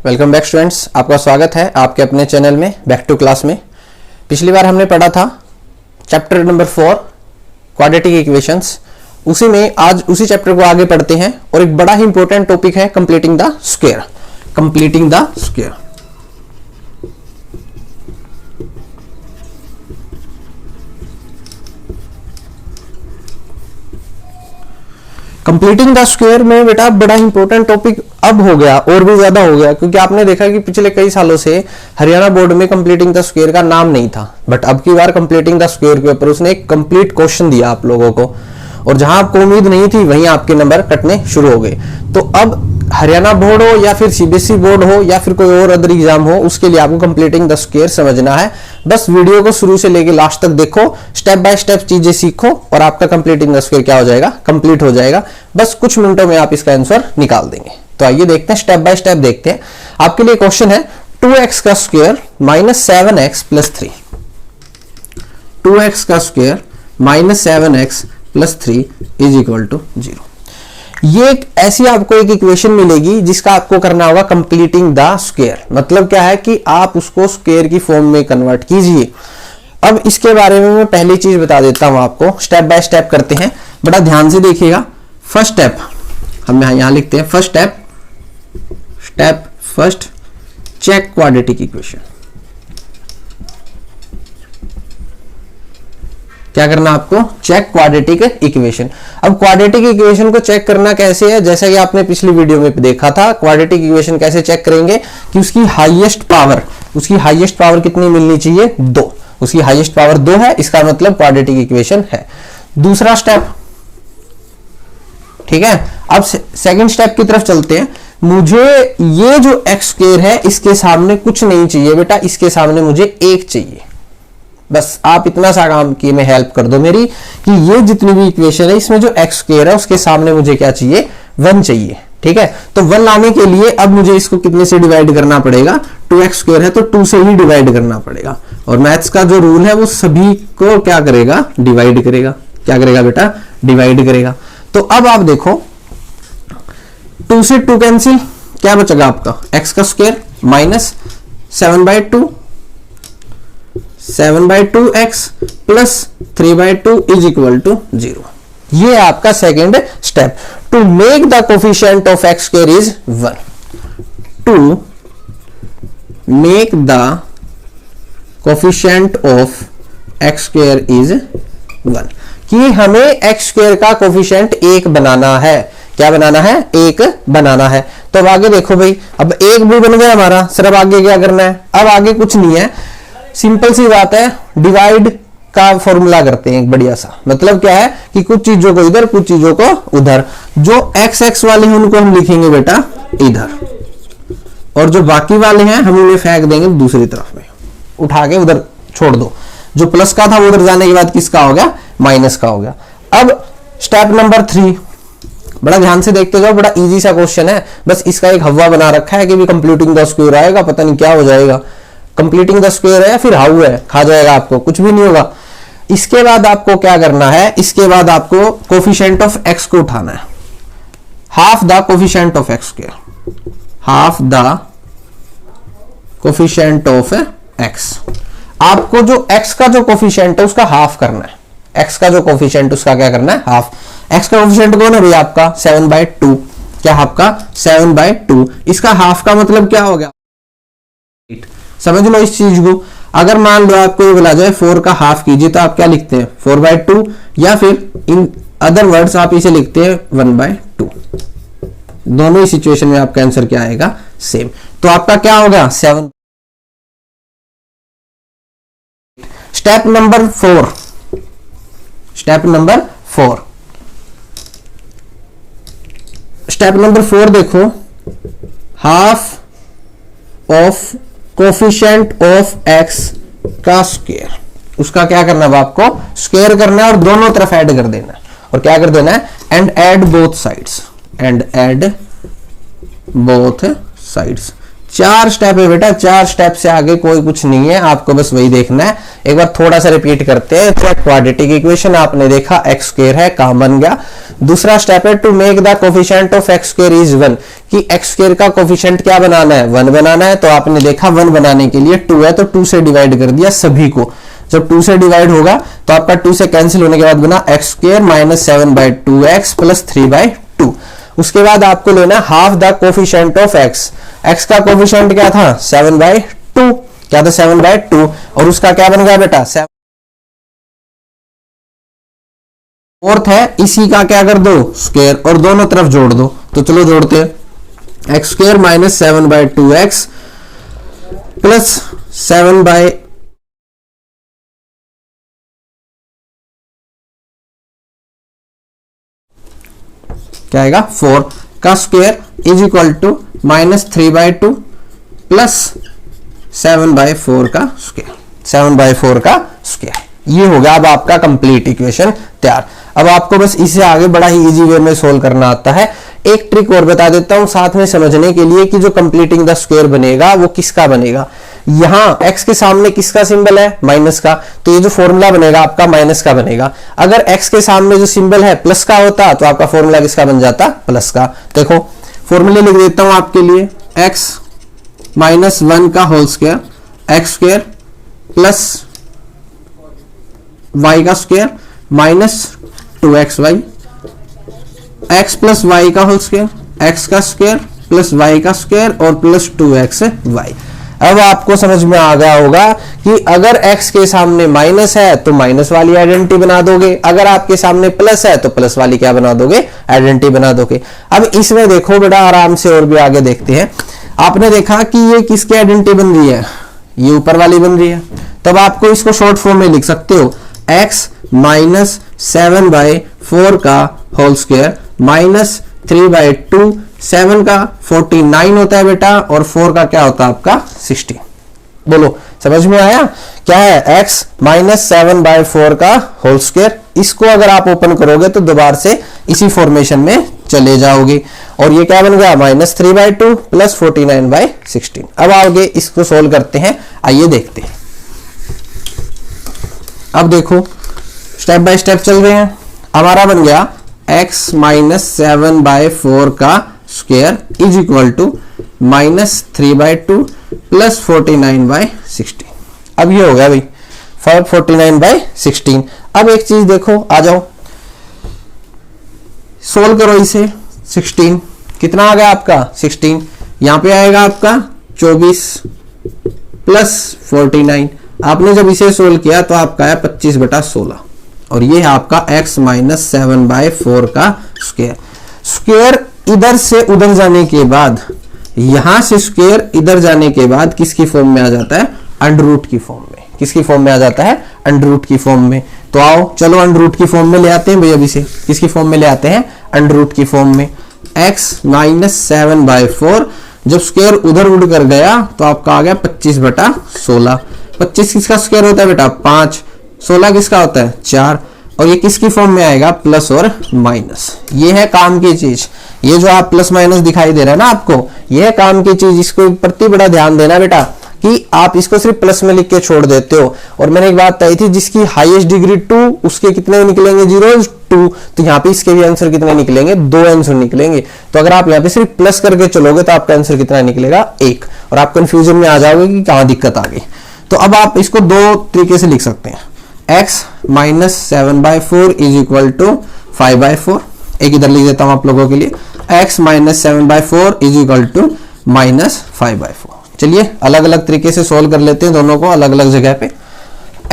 Welcome back students, आपका स्वागत है आपके अपने चैनल में बैक टू क्लास में। पिछली बार हमने पढ़ा था चैप्टर नंबर 4 क्वाड्रेटिक इक्वेशंस। उसी में आज उसी चैप्टर को आगे पढ़ते हैं और एक बड़ा ही इंपॉर्टेंट टॉपिक है completing the square. Completing the square completing the square में बेटा बड़ा इंपॉर्टेंट टॉपिक अब हो गया और भी ज्यादा हो गया, क्योंकि आपने देखा कि पिछले कई सालों से हरियाणा बोर्ड में कंप्लीटिंग द स्क्वायर का नाम नहीं था, बट अब की बार कंप्लीटिंग द स्क्वायर के ऊपर उसने एक कंप्लीट क्वेश्चन दिया आप लोगों को, और जहां आपको उम्मीद नहीं थी वहीं आपके नंबर कटने शुरू हो गए। तो अब हरियाणा बोर्ड हो या फिर सीबीएसई बोर्ड हो या फिर कोई और अदर एग्जाम हो, उसके लिए आपको कंप्लीटिंग द स्क्वायर समझना है। बस वीडियो को शुरू से लेके लास्ट तक देखो, स्टेप बाय स्टेप चीजें सीखो और आपका कंप्लीटिंग द स्क्वायर क्या हो जाएगा, कंप्लीट हो जाएगा। बस कुछ मिनटों में आप इसका आंसर निकाल देंगे। तो आइए देखते हैं, स्टेप बाय स्टेप देखते हैं। आपके लिए क्वेश्चन है 2x का square minus 7x plus 3। 2x का square minus 7x plus 3 is equal to 0। ये एक ऐसी आपको एक इक्वेशन मिलेगी जिसका आपको करना होगा कंप्लीटिंग द स्क्वायर। मतलब क्या है कि आप उसको स्क्वायर की फॉर्म में कन्वर्ट कीजिए। अब इसके बारे में मैं पहली चीज बता देता हूं आपको, स्टेप बाय स्टेप करते हैं, बड़ा ध्यान से देखिएगा। फर्स्ट स्टेप हम यहां लिखते हैं, first step first check quadratic equation. क्या करना आपको, चेक क्वाड्रेटिक इक्वेशन। अब क्वाड्रेटिक इक्वेशन को चेक करना कैसे है, जैसा कि आपने पिछली वीडियो में देखा था। क्वाड्रेटिक इक्वेशन कैसे चेक करेंगे कि उसकी हाईएस्ट पावर कितनी मिलनी चाहिए, 2। उसकी हाईएस्ट पावर 2 है, इसका मतलब क्वाड्रेटिक इक्वेशन है। दूसरा स्टेप, ठीक है। अब सेकंड स्टेप की तरफ चलते हैं। मुझे ये जो एक्स स्क्वायर है इसके सामने कुछ नहीं चाहिए बेटा, इसके सामने मुझे 1 चाहिए। बस आप इतना सा काम किए में हेल्प कर दो मेरी कि ये जितनी भी इक्वेशन है इसमें जो एक्स स्क्वायर है उसके सामने मुझे क्या चाहिए, 1 चाहिए। ठीक है, तो 1 लाने के लिए अब मुझे इसको कितने से डिवाइड करना पड़ेगा, 2x स्क्वायर है तो 2 से ही डिवाइड करना पड़ेगा। और मैथ्स का जो रूल है वो सभी को क्या करेगा, डिवाइड करेगा। क्या करेगा बेटा, डिवाइड करेगा। तो अब आप देखो 2 से 2 कैंसिल, क्या बचेगा आपका, x का square minus 7/2 7/2x plus 3/2 is equal to 0। ये आपका second step. To make the coefficient of x square is 1। To make the coefficient of x square is 1, कि हमें x स्क्वायर का कोफिशिएंट 1 बनाना है। क्या बनाना है, 1 बनाना है। तो अब आगे देखो भाई, अब 1 भी बन गया हमारा, सिर्फ आगे क्या करना है, अब आगे कुछ नहीं है, सिंपल सी बात है, डिवाइड का फॉर्मूला करते हैं एक बढ़िया सा। मतलब क्या है कि कुछ चीजों को इधर कुछ चीजों को उधर, जो एक्स एक्स वाले हैं उनको हम लिखेंगे बेटा इधर, और जो बाकी वाले हैं हम उन्हें फेंक देंगे दूसरी तरफ में, उठा के उधर छोड़ दो। जो प्लस का था वो उधर जाने के बाद किसका हो गया, माइनस का हो गया। अब स्टेप नंबर 3, बड़ा ध्यान से देखते जाओ, बड़ा इजी सा क्वेश्चन है। बस इसका एक हवा बना रखा है कि भी कंप्लीटिंग द स्क्वायर आएगा, पता नहीं क्या हो जाएगा। कंप्लीटिंग द स्क्वायर है या फिर हाउ है, खा जाएगा आपको, कुछ भी नहीं होगा। इसके बाद आपको क्या करना है, इसके बाद आपको कोफिशिएंट ऑफ x को उठाना है, half the coefficient of x square, half the coefficient of x। आपको जो x का जो कोफिशिएंट है उसका हाफ करना है। x का जो कोफिशिएंट उसका क्या करना है, हाफ। x का कोफिशिएंट कौन है भैया, आपका 7/2। क्या आपका 7/2, इसका हाफ का मतलब क्या हो गया, समझ लो इस चीज को। अगर मान लो आपको ये बोला जाए 4 का हाफ कीजिए तो आप क्या लिखते हैं, 4/2, या फिर इन अदर वर्ड्स आप इसे लिखते हैं 1/2। दोनों ही सिचुएशन में आपका आंसर क्या आएगा, सेम। तो आपका क्या होगा, 7। Step number 4, step number 4, step number 4 देखो, half of coefficient of x का स्क्वायर, उसका क्या करना है आपको, स्क्वायर करना है और दोनों तरफ ऐड कर देना है। और क्या कर देना है, and add both sides, and add both sides. 4 step है बेटा, 4 स्टेप से आगे कोई कुछ नहीं है, आपको बस वही देखना है। एक बार थोड़ा सा रिपीट करते हैं। तो क्वाड्रेटिक इक्वेशन आपने देखा एक्स स्क्वायर है, काम बन गया। दूसरा स्टेप है to make the coefficient of x square is 1, कि एक्स स्क्वायर का कोफिशिएंट क्या बनाना है, 1 बनाना है। तो आपने देखा 1 बनाने के लिए 2 है तो 2 से डिवाइड कर दिया सभी को। जब 2 से डिवाइड होगा तो आपका 2 से कैंसिल होने के बाद बना x square minus 7/2x plus 3/2। उसके बाद आपको लेना half the coefficient of x. X का कोफिशिएंट क्या था 7/2, क्या था 7/2, और उसका क्या बन गया बेटा 7। फोर्थ है इसी का क्या कर दो स्क्वायर और दोनों तरफ जोड़ दो। तो चलो जोड़ते हैं, x square minus 7/2x plus 7 क्या आएगा 4 का square is equal to minus 3/2 plus 7/4 का स्क्वायर, 7/4 का स्क्वायर। ये हो गया अब आपका कंप्लीट इक्वेशन तैयार। अब आपको बस इसे आगे बड़ा ही इजी वे में सोल्व करना आता है। एक ट्रिक और बता देता हूं साथ में समझने के लिए कि जो कंप्लीटिंग द स्क्वायर बनेगा वो किसका बनेगा। यहां x के सामने किसका सिंबल है माइनस का, तो ये जो फॉर्मूला बनेगा आपका माइनस का बनेगा। अगर x के सामने जो सिंबल है प्लस का होता तो आपका फॉर्मूला किसका बन जाता प्लस का। देखो फॉर्मूले लिख देता हूं आपके लिए, x माइनस 1 का whole square, x square plus y का square minus 2xy, x plus y का होल स्क्वायर, x का स्क्वायर प्लस y का स्क्वायर और प्लस 2xy। अब आपको समझ में आ गया होगा कि अगर x के सामने माइनस है तो माइनस वाली आइडेंटिटी बना दोगे, अगर आपके सामने प्लस है तो प्लस वाली क्या बना दोगे आइडेंटिटी बना दोगे। अब इसमें देखो बेटा आराम से और भी आगे देखते हैं। आपने देखा कि ये किसकी आइडेंटिटी बन रही है, ये ऊपर वाली बन रही है। तब आपको इसको शॉर्ट फॉर्म में लिख सकते हो, x माइनस 7/4 का होल स्क्वायर माइनस 3/2, 7 का 49 होता है बेटा और 4 का क्या होता है आपका 16। बोलो समझ में आया क्या है, x माइनस 7/4 का होल स्क्वायर। इसको अगर आप ओपन करोगे तो दोबारा से इसी फॉर्मेशन में चले जाओगे और ये क्या बन गया माइनस 3/2 प्लस 49/16। अब आगे इसको सोल्व करते हैं, आइए देखते हैं। अब देखो स्टेप बाय स्टेप चल रहे हैं। हमारा बन गया x माइनस 7/4 का square is equal to minus 3/2 plus 49/16। अब ये हो गया भाई 49/16। अब एक चीज देखो, आ जाओ सोल्व करो इसे। 16 कितना आ गया आपका 16, यहां पे आएगा आपका 24 प्लस 49। आपने जब इसे सोल्व किया तो आपका है 25/16 और ये है आपका x माइनस 7/4 का स्क्वायर। स्क्वायर इधर से उधर जाने के बाद, यहां से स्क्वायर इधर जाने के बाद किसकी फॉर्म में आ जाता है अंडर रूट की फॉर्म में। किसकी फॉर्म में आ जाता है अंडर रूट की फॉर्म में। तो आओ चलो अंडर रूट की फॉर्म में ले आते हैं भैया, अभी से किसकी फॉर्म में ले आते हैं अंडर रूट की फॉर्म में। x माइनस 7/4 जब स्क्वायर उधर उड़ कर गया तो आपका आ गया 25/16। 25 किसका स्क्वायर होता है बेटा 5, 16 किसका होता है 4 और ये किसकी फॉर्म में आएगा प्लस और माइनस। ये है काम की चीज, ये जो आप प्लस माइनस दिखाई दे रहा है ना आपको, ये है काम की चीज। इसको प्रति बड़ा ध्यान देना बेटा कि आप इसको सिर्फ प्लस में लिख के छोड़ देते हो। और मैंने एक बात बताई थी, जिसकी हाईएस्ट डिग्री 2 उसके कितने निकलेंगे 0 2, तो यहाँ पे इसके भी आंसर कितने निकलेंगे 2 आंसर निकलेंगे। तो अगर आप यहाँ पे सिर्फ प्लस करके चलोगे तो आपका आंसर कितना निकलेगा 1 और आप कंफ्यूजन में आ जाओगे कि कहां दिक्कत आ गई। तो अब आप इसको दो तरीके से लिख सकते हैं, x minus 7/4 is equal to 5/4। एक इधर लिख देता हूं आप लोगों के लिए, x minus 7/4 is equal to minus 5/4। चलिए अलग अलग तरीके से सोल्व कर लेते हैं दोनों को अलग अलग जगह पे।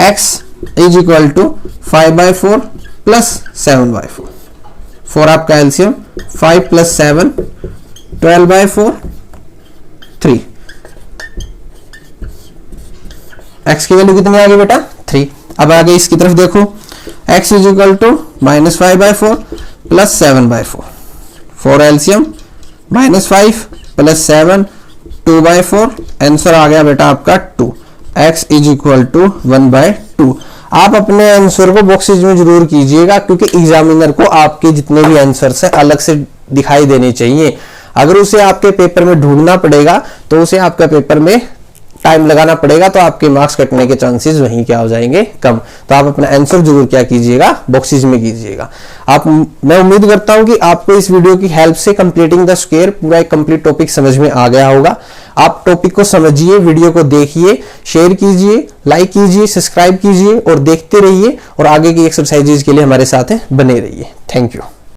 x is equal to 5/4 plus 7/4, 4 आपका एलसीएम 5 प्लस 7 12/4 3। x की वैल्यू कितनी आ गई बेटा 3। अब आगे इसकी तरफ देखो, x is equal to minus 5/4 plus 7/4, 4 LCM minus 5 plus 7 2/4। Answer आ गया बेटा आपका 2। x is equal to 1/2। आप अपने आंसर को बॉक्सेज में जरूर कीजिएगा क्योंकि एग्जामिनर को आपके जितने भी आंसर है अलग से दिखाई देने चाहिए। अगर उसे आपके पेपर में ढूंढना पड़ेगा तो उसे आपका पेपर में टाइम लगाना पड़ेगा, तो आपके मार्क्स कटने के चांसेस वहीं क्या हो जाएंगे, कम। तो आप अपना आंसर जरूर क्या कीजिएगा, बॉक्सेस में कीजिएगा। मैं उम्मीद करता हूं कि आपको इस वीडियो की हेल्प से कंप्लीटिंग द स्क्वायर पूरा एक कंप्लीट टॉपिक समझ में आ गया होगा। आप टॉपिक को समझिए, वीडियो को देखिए, शेयर कीजिए, लाइक कीजिए, सब्सक्राइब कीजिए और देखते रहिए और आगे की एक्सरसाइजेज के लिए हमारे साथ बने रहिए। Thank you.